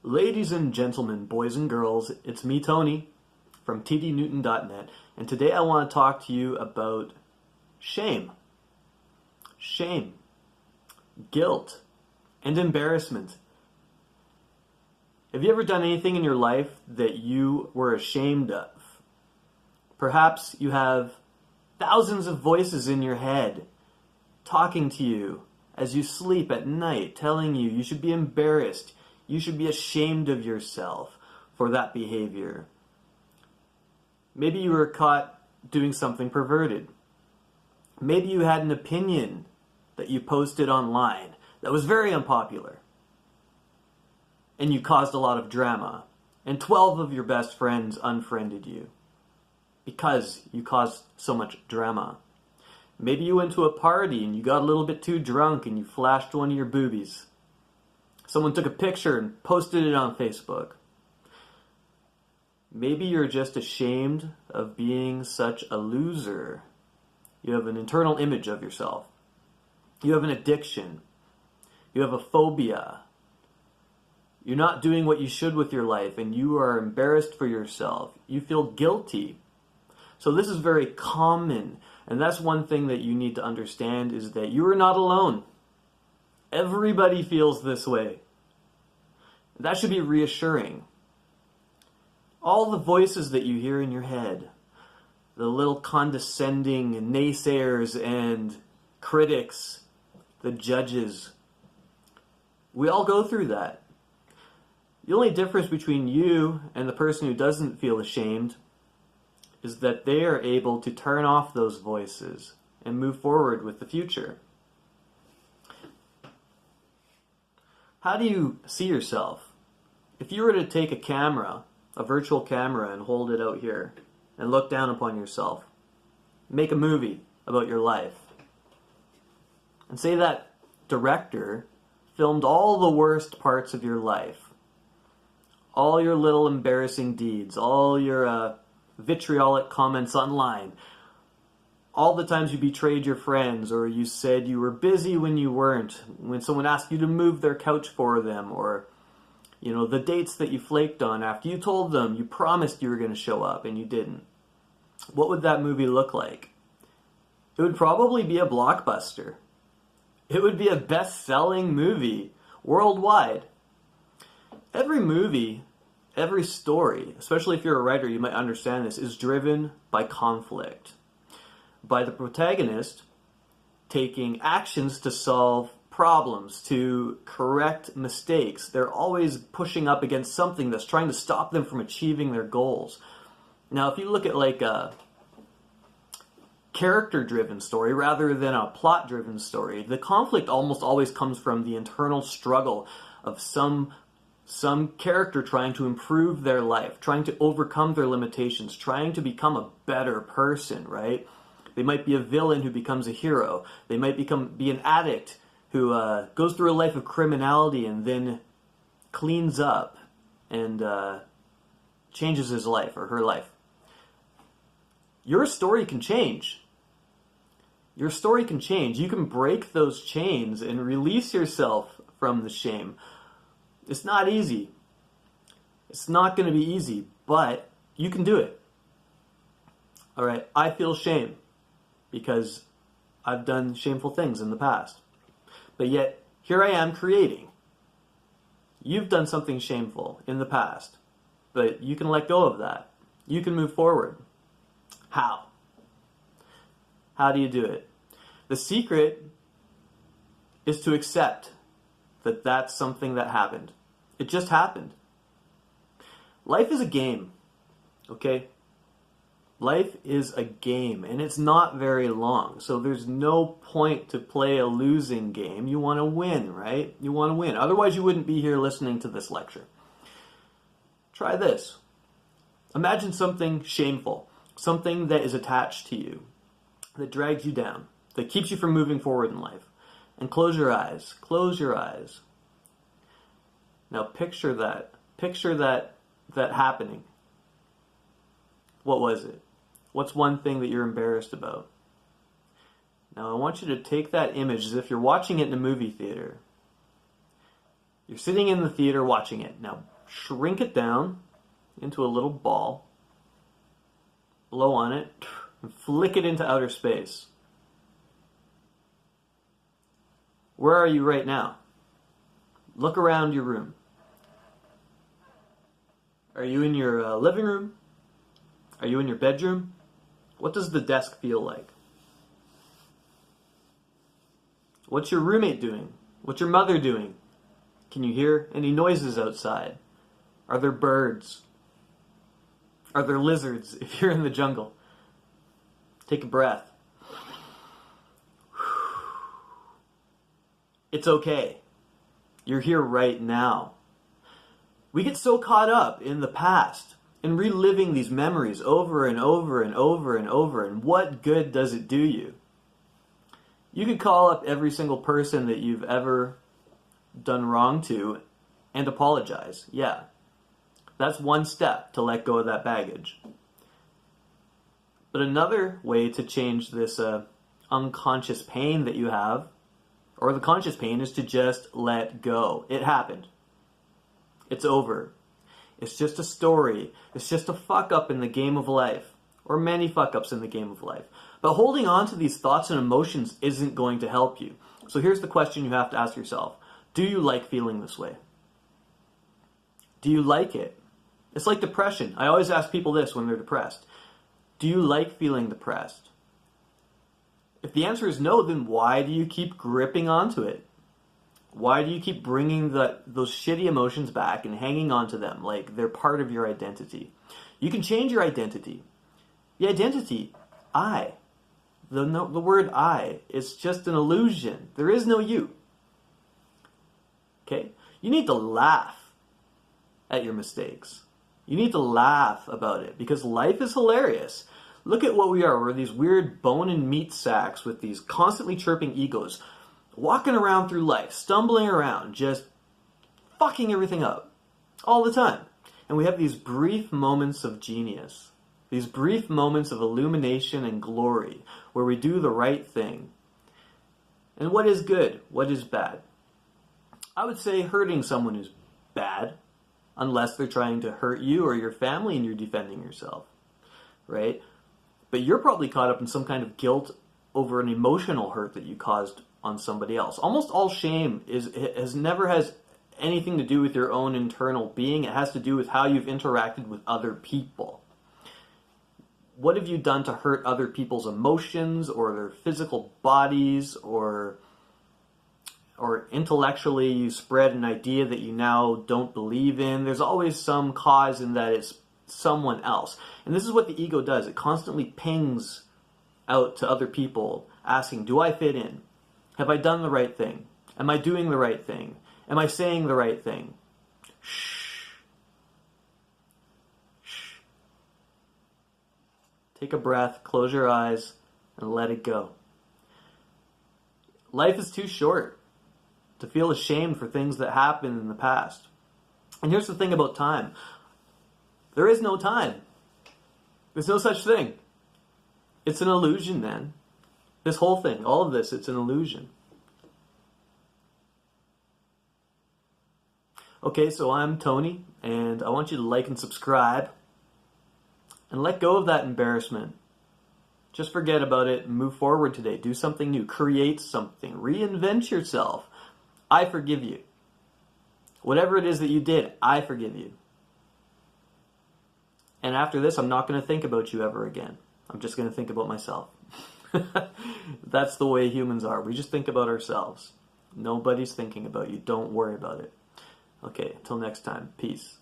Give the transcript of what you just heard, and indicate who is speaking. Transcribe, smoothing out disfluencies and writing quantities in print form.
Speaker 1: Ladies and gentlemen, boys and girls, it's me, Tony, from tdnewton.net, and today I want to talk to you about shame. Shame, guilt, and embarrassment. Have you ever done anything in your life that you were ashamed of? Perhaps you have thousands of voices in your head talking to you as you sleep at night, telling you should be embarrassed, you should be ashamed of yourself for that behavior. Maybe you were caught doing something perverted. Maybe you had an opinion that you posted online that was very unpopular, and you caused a lot of drama, and 12 of your best friends unfriended you because you caused so much drama. Maybe you went to a party and you got a little bit too drunk and you flashed one of your boobies. Someone took a picture and posted it on Facebook. Maybe you're just ashamed of being such a loser. You have an internal image of yourself. You have an addiction. You have a phobia. You're not doing what you should with your life and you are embarrassed for yourself. You feel guilty. So this is very common, and that's one thing that you need to understand is that you are not alone. Everybody feels this way. That should be reassuring. All the voices that you hear in your head, the little condescending naysayers and critics, the judges, we all go through that. The only difference between you and the person who doesn't feel ashamed is that they are able to turn off those voices and move forward with the future. How do you see yourself? If you were to take a camera, a virtual camera, and hold it out here and look down upon yourself, make a movie about your life, and say that director filmed all the worst parts of your life, all your little embarrassing deeds, all your vitriolic comments online, all the times you betrayed your friends, or you said you were busy when you weren't, when someone asked you to move their couch for them, or the dates that you flaked on after you told them you promised you were going to show up and you didn't. What would that movie look like? It would probably be a blockbuster. It would be a best-selling movie worldwide. Every movie, every story, especially if you're a writer, you might understand this, is driven by conflict. By the protagonist taking actions to solve problems, to correct mistakes. They're always pushing up against something that's trying to stop them from achieving their goals. Now, if you look at like a character-driven story rather than a plot-driven story, the conflict almost always comes from the internal struggle of some character trying to improve their life, trying to overcome their limitations, trying to become a better person, right? They might be a villain who becomes a hero. They might be an addict who goes through a life of criminality and then cleans up and changes his life or her life. Your story can change. Your story can change. You can break those chains and release yourself from the shame. It's not easy. It's not going to be easy, but you can do it. All right, I feel shame because I've done shameful things in the past. But yet, here I am creating. You've done something shameful in the past, but you can let go of that. You can move forward. How? How do you do it? The secret is to accept that that's something that happened. It just happened. Life is a game, okay? Life is a game, and it's not very long, so there's no point to play a losing game. You want to win, right? You want to win. Otherwise, you wouldn't be here listening to this lecture. Try this. Imagine something shameful, something that is attached to you, that drags you down, that keeps you from moving forward in life. And close your eyes. Close your eyes. Now picture that. Picture that happening. What was it? What's one thing that you're embarrassed about? Now I want you to take that image as if you're watching it in a movie theater. You're sitting in the theater watching it. Now shrink it down into a little ball, blow on it, and flick it into outer space. Where are you right now? Look around your room. Are you in your living room? Are you in your bedroom? What does the desk feel like? What's your roommate doing? What's your mother doing? Can you hear any noises outside? Are there birds? Are there lizards if you're in the jungle? Take a breath. It's okay. You're here right now. We get so caught up in the past and reliving these memories over and over and over and over, and what good does it do you? You could call up every single person that you've ever done wrong to and apologize. Yeah. That's one step to let go of that baggage. But another way to change this unconscious pain that you have, or the conscious pain, is to just let go. It happened. It's over. It's just a story. It's just a fuck up in the game of life, or many fuck ups in the game of life. But holding on to these thoughts and emotions isn't going to help you. So here's the question you have to ask yourself. Do you like feeling this way? Do you like it? It's like depression. I always ask people this when they're depressed. Do you like feeling depressed? If the answer is no, then why do you keep gripping onto it? Why do you keep bringing those shitty emotions back and hanging on to them like they're part of your identity? You can change your identity. The identity, I. The word I is just an illusion. There is no you. Okay? You need to laugh at your mistakes. You need to laugh about it because life is hilarious. Look at what we are. We're these weird bone and meat sacks with these constantly chirping egos, walking around through life, stumbling around, just fucking everything up all the time. And we have these brief moments of genius, these brief moments of illumination and glory where we do the right thing. And what is good? What is bad? I would say hurting someone is bad, unless they're trying to hurt you or your family and you're defending yourself, right? But you're probably caught up in some kind of guilt over an emotional hurt that you caused on somebody else. Almost all shame never has anything to do with your own internal being. It has to do with how you've interacted with other people. What have you done to hurt other people's emotions or their physical bodies, or intellectually you spread an idea that you now don't believe in? There's always some cause in that it's someone else. And this is what the ego does. It constantly pings out to other people asking, do I fit in? Have I done the right thing? Am I doing the right thing? Am I saying the right thing? Shh. Shh. Take a breath, close your eyes, and let it go. Life is too short to feel ashamed for things that happened in the past. And here's the thing about time. There is no time. There's no such thing. It's an illusion, man. This whole thing, all of this, it's an illusion. Okay, so I'm Tony, and I want you to like and subscribe, and let go of that embarrassment. Just forget about it and move forward today. Do something new. Create something. Reinvent yourself. I forgive you. Whatever it is that you did, I forgive you. And after this, I'm not going to think about you ever again. I'm just going to think about myself. That's the way humans are. We just think about ourselves. Nobody's thinking about you. Don't worry about it. Okay, until next time. Peace.